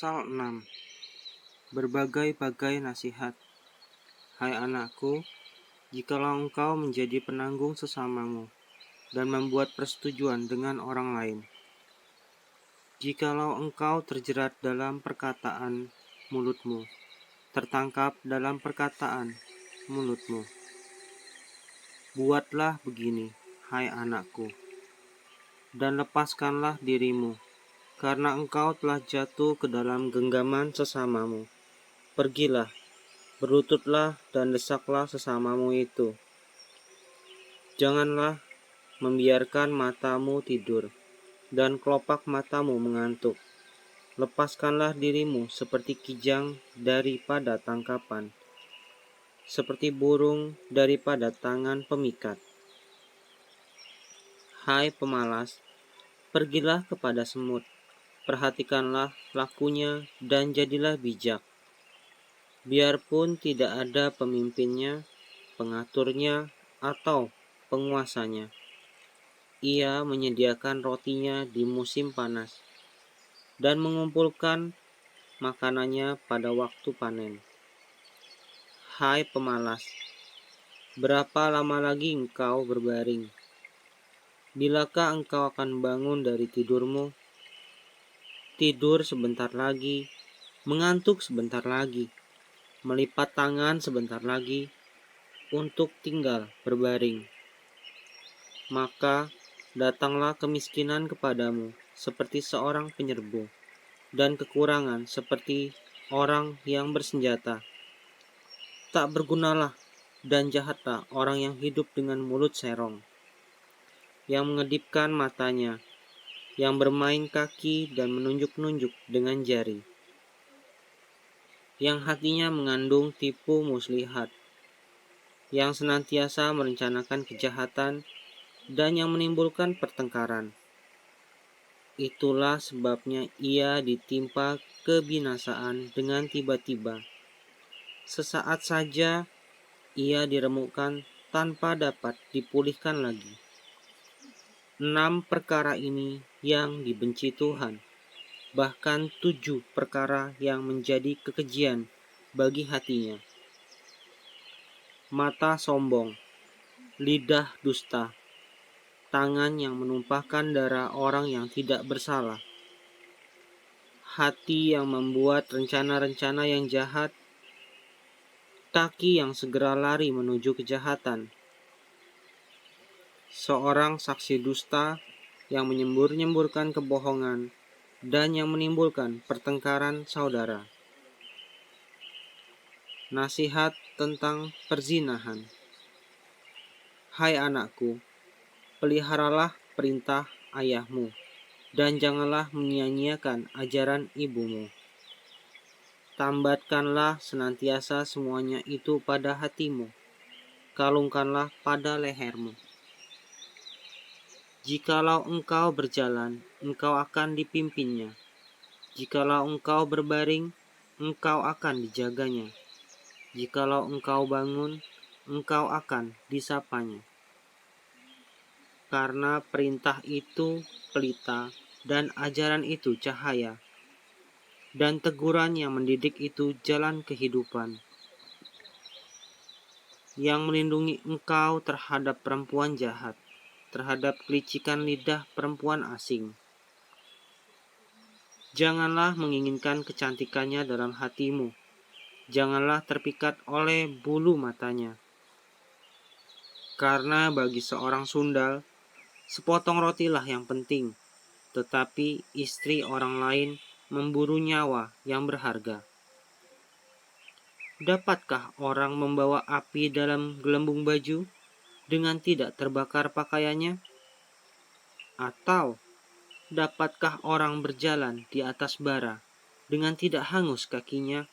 Pasal 6. Berbagai-bagai nasihat. Hai anakku, jikalau engkau menjadi penanggung sesamamu dan membuat persetujuan dengan orang lain, jikalau engkau terjerat dalam perkataan mulutmu, tertangkap dalam perkataan mulutmu, buatlah begini, hai anakku, dan lepaskanlah dirimu, karena engkau telah jatuh ke dalam genggaman sesamamu. Pergilah, berlututlah dan desaklah sesamamu itu. Janganlah membiarkan matamu tidur dan kelopak matamu mengantuk. Lepaskanlah dirimu seperti kijang daripada tangkapan, seperti burung daripada tangan pemikat. Hai pemalas, pergilah kepada semut, perhatikanlah lakunya dan jadilah bijak. Biarpun tidak ada pemimpinnya, pengaturnya, atau penguasanya, ia menyediakan rotinya di musim panas dan mengumpulkan makanannya pada waktu panen. Hai pemalas, berapa lama lagi engkau berbaring? Bilakah engkau akan bangun dari tidurmu? Tidur sebentar lagi, mengantuk sebentar lagi, melipat tangan sebentar lagi untuk tinggal berbaring. Maka datanglah kemiskinan kepadamu seperti seorang penyerbu, dan kekurangan seperti orang yang bersenjata. Tak bergunalah dan jahatlah orang yang hidup dengan mulut serong, yang mengedipkan matanya, yang bermain kaki dan menunjuk-nunjuk dengan jari, yang hatinya mengandung tipu muslihat, yang senantiasa merencanakan kejahatan, dan yang menimbulkan pertengkaran. Itulah sebabnya ia ditimpa kebinasaan dengan tiba-tiba. Sesaat saja ia diremukkan tanpa dapat dipulihkan lagi. 6 perkara ini yang dibenci Tuhan, bahkan 7 perkara yang menjadi kekejian bagi hatinya. Mata sombong, lidah dusta, tangan yang menumpahkan darah orang yang tidak bersalah, hati yang membuat rencana-rencana yang jahat, kaki yang segera lari menuju kejahatan, seorang saksi dusta yang menyembur-nyemburkan kebohongan dan yang menimbulkan pertengkaran saudara. Nasihat tentang perzinahan. Hai anakku, peliharalah perintah ayahmu dan janganlah menyia-nyiakan ajaran ibumu. Tambatkanlah senantiasa semuanya itu pada hatimu, kalungkanlah pada lehermu. Jikalau engkau berjalan, engkau akan dipimpinnya. Jikalau engkau berbaring, engkau akan dijaganya. Jikalau engkau bangun, engkau akan disapanya. Karena perintah itu pelita, dan ajaran itu cahaya, dan teguran yang mendidik itu jalan kehidupan, yang melindungi engkau terhadap perempuan jahat, terhadap kelicikan lidah perempuan asing. Janganlah menginginkan kecantikannya dalam hatimu, janganlah terpikat oleh bulu matanya. Karena bagi seorang sundal, sepotong rotilah yang penting, tetapi istri orang lain memburu nyawa yang berharga. Dapatkah orang membawa api dalam gelembung baju dengan tidak terbakar pakaiannya? Atau dapatkah orang berjalan di atas bara dengan tidak hangus kakinya?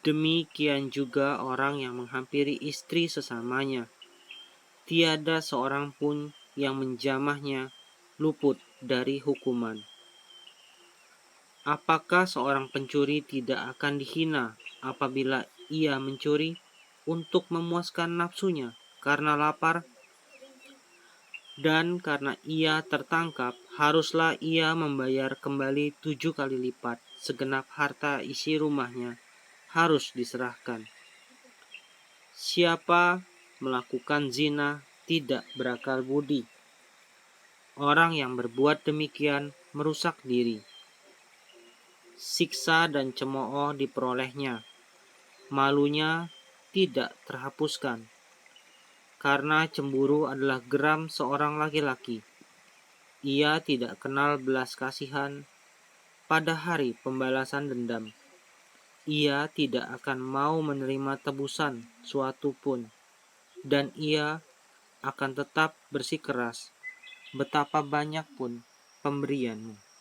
Demikian juga orang yang menghampiri istri sesamanya. Tiada seorang pun yang menjamahnya luput dari hukuman. Apakah seorang pencuri tidak akan dihina apabila ia mencuri untuk memuaskan nafsunya karena lapar? Dan karena ia tertangkap haruslah ia membayar kembali 7 kali lipat segenap harta isi rumahnya harus diserahkan. Siapa melakukan zina tidak berakal budi. Orang yang berbuat demikian merusak diri. Siksa dan cemooh diperolehnya. Malunya tidak terhapuskan. Karena cemburu adalah geram seorang laki-laki. Ia tidak kenal belas kasihan pada hari pembalasan dendam. Ia tidak akan mau menerima tebusan suatu pun, dan ia akan tetap bersikeras betapa banyak pun pemberianmu.